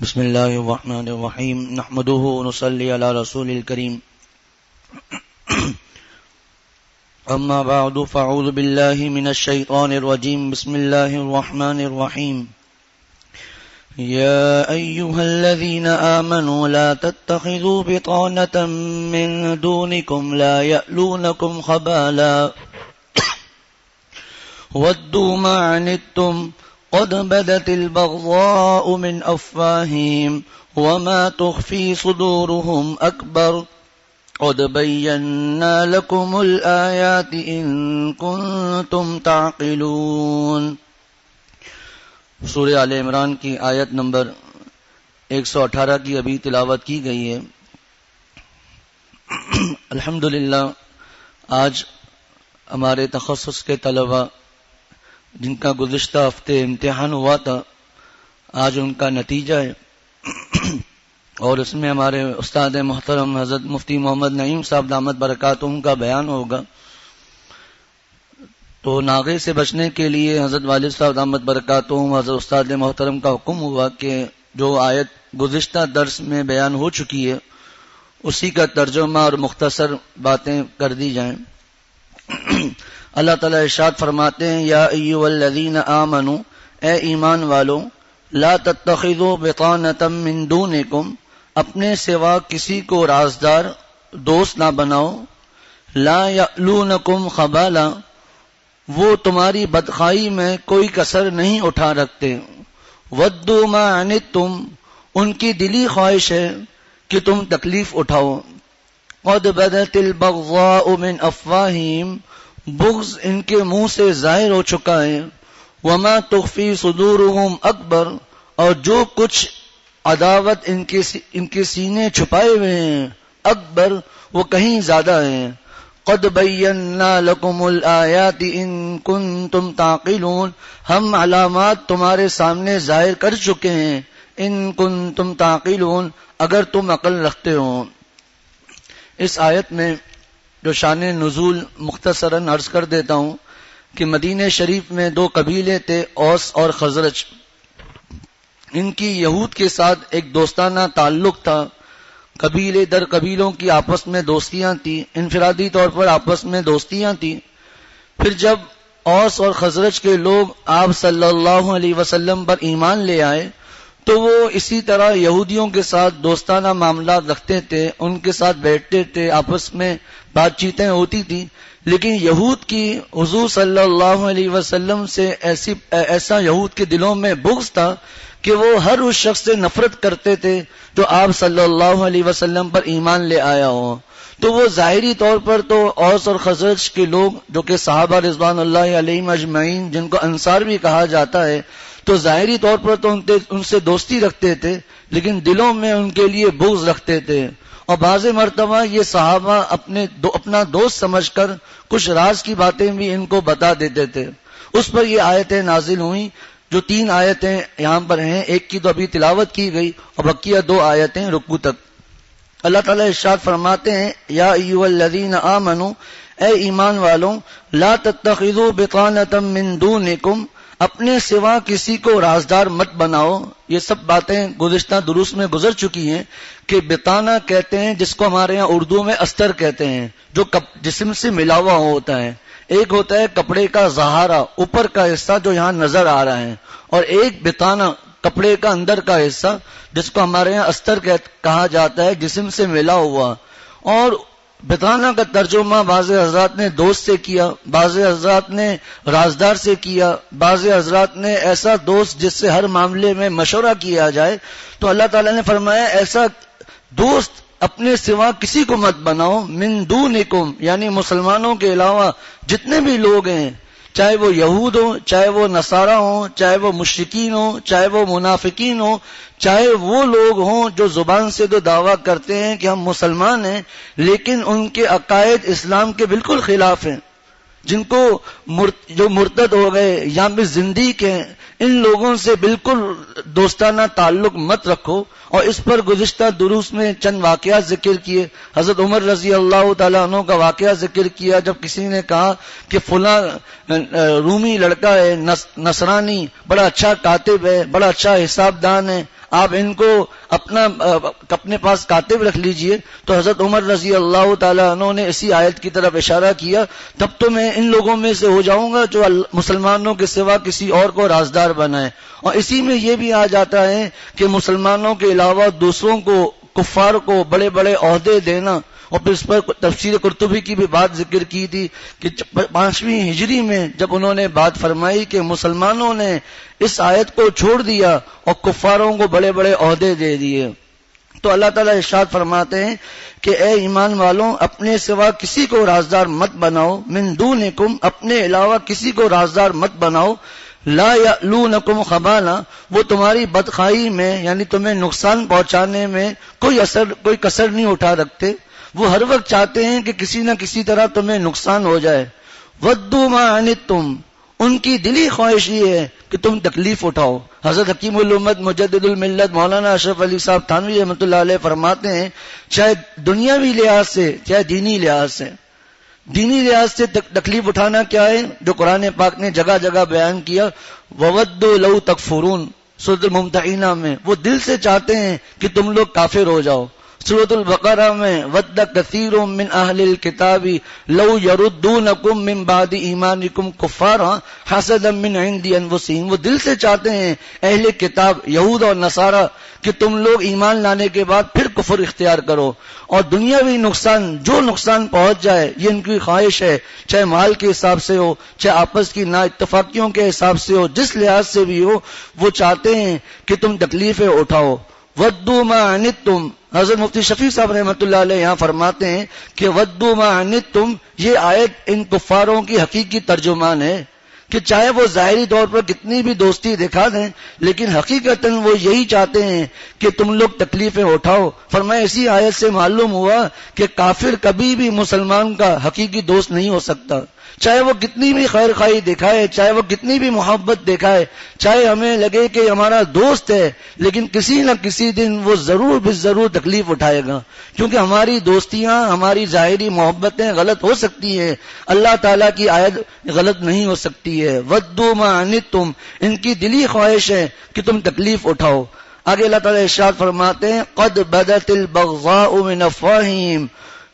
بسم اللہ الرحمن الرحیم نحمده ونصلی علی رسول الکریم اما بعد فاعوذ باللہ من الشیطان الرجیم بسم اللہ الرحمن الرحیم یا ایہا الذین آمنوا لا تتخذوا بطانة من دونکم لا یألونکم خبالا ودوا ما عنتم قد بدت البغضاء من أفواههم وما تخفي صدورهم أكبر قد بينا لكم الآيات إن كنتم تعقلون. سورہ آل عمران کی آیت نمبر 118 کی ابھی تلاوت کی گئی ہے. الحمدللہ آج ہمارے تخصص کے طلباء جن کا گزشتہ ہفتے امتحان ہوا تھا آج ان کا نتیجہ ہے اور اس میں ہمارے استاد محترم حضرت مفتی محمد نعیم صاحب دامت برکاتہم کا بیان ہوگا. تو ناغے سے بچنے کے لیے حضرت والد صاحب دامت برکاتہم حضرت استاد محترم کا حکم ہوا کہ جو آیت گزشتہ درس میں بیان ہو چکی ہے اسی کا ترجمہ اور مختصر باتیں کر دی جائیں. اللہ تعالیٰ ارشاد فرماتے ہیں یا ایھا الذین آمنوا اے ایمان والو لا تتخذوا بطانة من دونکم اپنے سوا کسی کو رازدار دوست نہ بناؤ لا یألونکم خبالا وہ تمہاری بدخواہی میں کوئی کسر نہیں اٹھا رکھتے ودوا ما عنتم ان کی دلی خواہش ہے کہ تم تکلیف اٹھاؤ قد بدت البغضاء من افواہہم بغض ان کے منہ سے ظاہر ہو چکا ہے وما تخفی صدورہم اکبر اور جو کچھ عداوت ان کے سینے چھپائے ہوئے ہیں اکبر وہ کہیں زیادہ ہیں. قد بینا لکم الآیات ان کنتم تعقلون ہم علامات تمہارے سامنے ظاہر کر چکے ہیں ان کنتم تعقلون اگر تم عقل رکھتے ہو. اس آیت میں جو شان نزول مختصراً عرض کر دیتا ہوں کہ مدینہ شریف میں دو قبیلے تھے اوس اور خزرج. ان کی یہود کے ساتھ ایک دوستانہ تعلق تھا. قبیلے در قبیلوں کی آپس میں دوستیاں تھیں انفرادی طور پر آپس میں دوستیاں تھیں. پھر جب اوس اور خزرج کے لوگ آپ صلی اللہ علیہ وسلم پر ایمان لے آئے تو وہ اسی طرح یہودیوں کے ساتھ دوستانہ معاملات رکھتے تھے ان کے ساتھ بیٹھتے تھے آپس میں بات چیتیں ہوتی تھی. لیکن یہود کی حضور صلی اللہ علیہ وسلم سے ایسا یہود کے دلوں میں بغض تھا کہ وہ ہر اس شخص سے نفرت کرتے تھے جو آپ صلی اللہ علیہ وسلم پر ایمان لے آیا ہو. تو وہ ظاہری طور پر تو اوس اور خزرج کے لوگ جو کہ صحابہ رضوان اللہ علیہم اجمعین جن کو انصار بھی کہا جاتا ہے تو ظاہری طور پر تو ان سے دوستی رکھتے تھے لیکن دلوں میں ان کے لیے بغض رکھتے تھے. اور بعض مرتبہ یہ صحابہ اپنا دوست سمجھ کر کچھ راز کی باتیں بھی ان کو بتا دیتے تھے. اس پر یہ آیتیں نازل ہوئیں جو 3 آیتیں یہاں پر ہیں. ایک کی تو ابھی تلاوت کی گئی اور بقیہ 2 آیتیں رکوع تک. اللہ تعالیٰ ارشاد فرماتے ہیں یا ایھا الذین آمنوا اے ایمان والوں لا تتخذوا بطانة من دونکم اپنے سوا کسی کو رازدار مت بناؤ. یہ سب باتیں گزشتہ دروس میں گزر چکی ہیں کہ بطانہ کہتے ہیں جس کو ہمارے ہاں اردو میں استر کہتے ہیں جو جسم سے ملا ہوا ہوتا ہے. ایک ہوتا ہے کپڑے کا زہارا اوپر کا حصہ جو یہاں نظر آ رہا ہے اور ایک بطانہ کپڑے کا اندر کا حصہ جس کو ہمارے ہاں استر کہا جاتا ہے جسم سے ملا ہوا. اور بطانہ کا ترجمہ بعض حضرات نے دوست سے کیا بعض حضرات نے رازدار سے کیا بعض حضرات نے ایسا دوست جس سے ہر معاملے میں مشورہ کیا جائے. تو اللہ تعالیٰ نے فرمایا ایسا دوست اپنے سوا کسی کو مت بناؤ من دونکم یعنی مسلمانوں کے علاوہ جتنے بھی لوگ ہیں چاہے وہ یہود ہوں چاہے وہ نصارہ ہوں چاہے وہ مشرکین ہوں چاہے وہ منافقین ہوں چاہے وہ لوگ ہوں جو زبان سے تو دعویٰ کرتے ہیں کہ ہم مسلمان ہیں لیکن ان کے عقائد اسلام کے بالکل خلاف ہیں جن کو جو مرتد ہو گئے یا بھی زندیق ہیں ان لوگوں سے بالکل دوستانہ تعلق مت رکھو. اور اس پر گزشتہ دروس میں چند واقعات ذکر کیے. حضرت عمر رضی اللہ تعالیٰ عنہ کا واقعہ ذکر کیا جب کسی نے کہا کہ فلاں رومی لڑکا ہے نصرانی بڑا اچھا کاتب ہے بڑا اچھا حساب دان ہے آپ ان کو اپنے پاس کاتب رکھ لیجئے. تو حضرت عمر رضی اللہ تعالیٰ عنہ نے اسی آیت کی طرف اشارہ کیا، تب تو میں ان لوگوں میں سے ہو جاؤں گا جو مسلمانوں کے سوا کسی اور کو رازدار بنائے. اور اسی میں یہ بھی آ جاتا ہے کہ مسلمانوں کے علاوہ دوسروں کو، کفار کو بڑے بڑے عہدے دینا. اور پھر اس پر تفسیر قرطبی کی بھی بات ذکر کی تھی کہ 5ویں ہجری میں جب انہوں نے بات فرمائی کہ مسلمانوں نے اس آیت کو چھوڑ دیا اور کفاروں کو بڑے بڑے عہدے دے دیے، تو اللہ تعالیٰ ارشاد فرماتے ہیں کہ اے ایمان والوں، اپنے سوا کسی کو رازدار مت بناؤ، من دونکم، اپنے علاوہ کسی کو رازدار مت بناؤ، لا یألونکم خبالا، وہ تمہاری بدخواہی میں یعنی تمہیں نقصان پہنچانے میں کوئی کسر نہیں اٹھا رکھتے. وہ ہر وقت چاہتے ہیں کہ کسی نہ کسی طرح تمہیں نقصان ہو جائے. ودوا ما عنتم، ان کی دلی خواہش یہ ہے کہ تم تکلیف اٹھاؤ. حضرت حکیم الامت مجدد الملت مولانا اشرف علی صاحب تھانوی رحمۃ اللہ علیہ فرماتے ہیں، چاہے دنیاوی لحاظ سے چاہے دینی لحاظ سے، دینی لحاظ سے تکلیف اٹھانا کیا ہے جو قرآن پاک نے جگہ جگہ بیان کیا. وودوا لو تکفرون، سورۃ الممتحنہ میں وہ دل سے چاہتے ہیں کہ تم لوگ کافر ہو جاؤ. سورۃ البقرہ میں ود کثیر من اہل الکتاب لو یردونکم من بعد ایمانکم کفارا حسدا من عند انفسہم، وہ دل سے چاہتے ہیں اہل کتاب یہود اور نصارہ کہ تم لوگ ایمان لانے کے بعد پھر کفر اختیار کرو. اور دنیاوی نقصان، جو نقصان پہنچ جائے یہ ان کی خواہش ہے، چاہے مال کے حساب سے ہو، چاہے آپس کی نا اتفاقیوں کے حساب سے ہو، جس لحاظ سے بھی ہو، وہ چاہتے ہیں کہ تم تکلیفیں اٹھاؤ. ودوا ما عنتم، حضرت مفتی شفیع صاحب رحمۃ اللہ علیہ یہاں فرماتے ہیں کہ ودوا ما عنتم، یہ آیت ان کفاروں کی حقیقی ترجمان ہے کہ چاہے وہ ظاہری طور پر کتنی بھی دوستی دکھا دیں لیکن حقیقتاً وہ یہی چاہتے ہیں کہ تم لوگ تکلیفیں اٹھاؤ. فرمایا اسی آیت سے معلوم ہوا کہ کافر کبھی بھی مسلمان کا حقیقی دوست نہیں ہو سکتا، چاہے وہ کتنی بھی خیر خواہی دکھائے، چاہے وہ کتنی بھی محبت دکھائے، چاہے ہمیں لگے کہ ہمارا دوست ہے، لیکن کسی نہ کسی دن وہ ضرور بھی ضرور تکلیف اٹھائے گا، کیونکہ ہماری دوستیاں، ہماری ظاہری محبتیں غلط ہو سکتی ہیں، اللہ تعالیٰ کی آیت غلط نہیں ہو سکتی ہے. ودوا ما عنتم، ان کی دلی خواہش ہے کہ تم تکلیف اٹھاؤ. آگے اللہ تعالیٰ ارشاد فرماتے ہیں قد بدت البغضاء من افواہہم،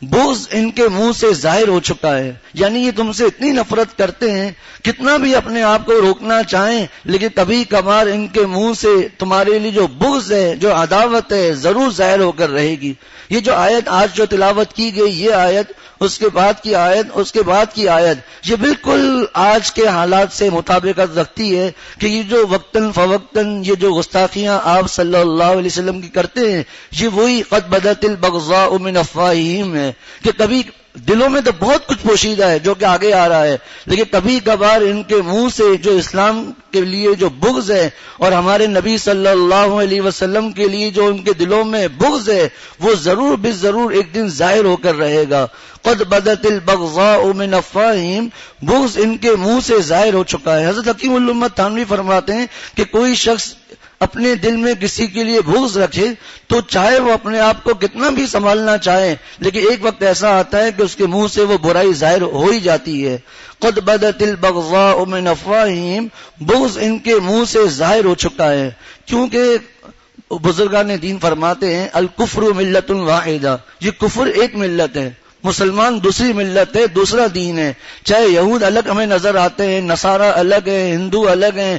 بغض ان کے منہ سے ظاہر ہو چکا ہے، یعنی یہ تم سے اتنی نفرت کرتے ہیں، کتنا بھی اپنے آپ کو روکنا چاہیں لیکن کبھی کبھار ان کے منہ سے تمہارے لیے جو بغض ہے، جو عداوت ہے، ضرور ظاہر ہو کر رہے گی. یہ جو آیت آج جو تلاوت کی گئی، یہ آیت، اس کے بعد کی آیت، اس کے بعد کی آیت، یہ بالکل آج کے حالات سے مطابقت رکھتی ہے کہ یہ جو وقتاً فوقتاً یہ جو گستاخیاں آپ صلی اللہ علیہ وسلم کی کرتے ہیں، یہ وہی قد بدت البغضاء من افواہہم ہے کہ کبھی دلوں میں تو بہت کچھ پوشیدہ ہے جو کہ آگے آ رہا ہے، لیکن کبھی کبھار ان کے منہ سے جو اسلام کے لیے جو بغض ہے اور ہمارے نبی صلی اللہ علیہ وسلم کے لیے جو ان کے دلوں میں بغض ہے، وہ ضرور بھی ضرور ایک دن ظاہر ہو کر رہے گا. قد بدت البغضاء من افواہہم، بغض ان کے منہ سے ظاہر ہو چکا ہے. حضرت حکیم الامت تھانوی فرماتے ہیں کہ کوئی شخص اپنے دل میں کسی کے لیے بغض رکھے تو چاہے وہ اپنے آپ کو کتنا بھی سنبھالنا چاہے، لیکن ایک وقت ایسا آتا ہے کہ اس کے منہ سے وہ برائی ظاہر ہو ہی جاتی ہے. قد بدت البغضاء من افواہہم، بغض ان کے منہ سے ظاہر ہو چکا ہے. کیونکہ بزرگان دین فرماتے ہیں الکفر ملت واحدہ، یہ کفر ایک ملت ہے، مسلمان دوسری ملت ہے، دوسرا دین ہے. چاہے یہود الگ ہمیں نظر آتے ہیں، نصارہ الگ ہیں، ہندو الگ ہیں،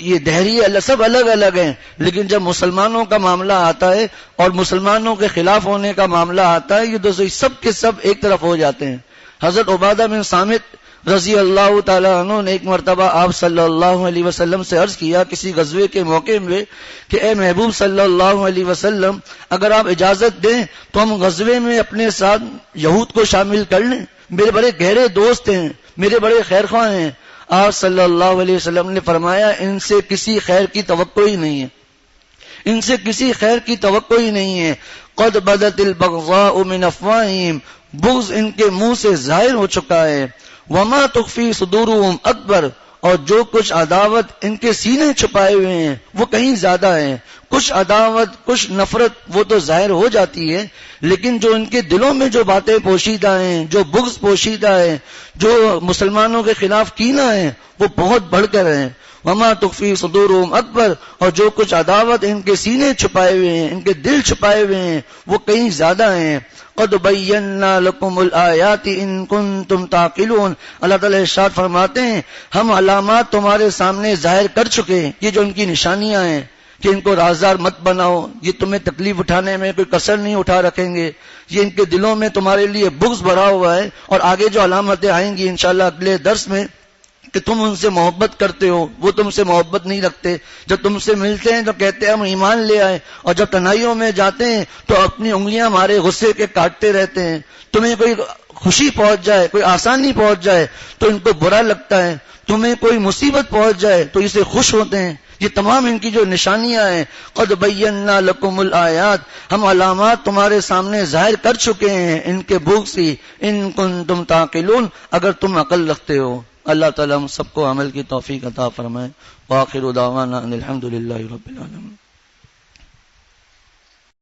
یہ دہری الگ، سب الگ الگ ہیں، لیکن جب مسلمانوں کا معاملہ آتا ہے اور مسلمانوں کے خلاف ہونے کا معاملہ آتا ہے، یہ دوسرے سب کے سب ایک طرف ہو جاتے ہیں. حضرت عبادہ بن صامت رضی اللہ تعالیٰ عنہ نے ایک مرتبہ آپ صلی اللہ علیہ وسلم سے عرض کیا کسی غزوے کے موقع میں کہ اے محبوب صلی اللہ علیہ وسلم، اگر آپ اجازت دیں تو ہم غزوے میں اپنے ساتھ یہود کو شامل کر لیں، میرے بڑے گہرے دوست ہیں، میرے بڑے خیر خواہ ہیں. آپ صلی اللہ علیہ وسلم نے فرمایا ان سے کسی خیر کی توقع ہی نہیں ہے، ان سے کسی خیر کی توقع ہی نہیں ہے. قد بدت البغضاء من افواہہم، بغض ان کے منہ سے ظاہر ہو چکا ہے. وما تخفی صدورہم اکبر، اور جو کچھ عداوت ان کے سینے چھپائے ہوئے ہیں وہ کہیں زیادہ ہیں. کچھ عداوت، کچھ نفرت وہ تو ظاہر ہو جاتی ہے، لیکن جو ان کے دلوں میں جو باتیں پوشیدہ ہیں، جو بغض پوشیدہ ہے، جو مسلمانوں کے خلاف کینہ ہے، وہ بہت بڑھ کر ہیں. وما تخفی صدورہم اکبر، اور جو کچھ عداوت ان کے سینے چھپائے ہوئے ہیں، ان کے دل چھپائے ہوئے ہیں، وہ کہیں زیادہ ہیں. قد بینا لکم الآیات ان کنتم تعقلون. اللہ تعالیٰ ارشاد فرماتے ہیں ہم علامات تمہارے سامنے ظاہر کر چکے ہیں. یہ جو ان کی نشانیاں ہیں کہ ان کو رازدار مت بناؤ، یہ تمہیں تکلیف اٹھانے میں کوئی کسر نہیں اٹھا رکھیں گے، یہ ان کے دلوں میں تمہارے لیے بغض بھرا ہوا ہے. اور آگے جو علامتیں آئیں گی انشاءاللہ اگلے درس میں کہ تم ان سے محبت کرتے ہو، وہ تم سے محبت نہیں رکھتے. جب تم سے ملتے ہیں تو کہتے ہیں ہم ایمان لے آئے، اور جب تنہائیوں میں جاتے ہیں تو اپنی انگلیاں ہمارے غصے کے کاٹتے رہتے ہیں. تمہیں کوئی خوشی پہنچ جائے، کوئی آسانی پہنچ جائے تو ان کو برا لگتا ہے، تمہیں کوئی مصیبت پہنچ جائے تو اسے خوش ہوتے ہیں. یہ تمام ان کی جو نشانیاں ہیں. قد بینا لکم الآیات، ہم علامات تمہارے سامنے ظاہر کر چکے ہیں ان کے بھوک سے، ان کنتم تعقلون، اگر تم عقل رکھتے ہو. اللہ تعالیٰ ہم سب کو عمل کی توفیق عطا فرمائے. وآخر دعوانا ان الحمد للہ رب العالمین.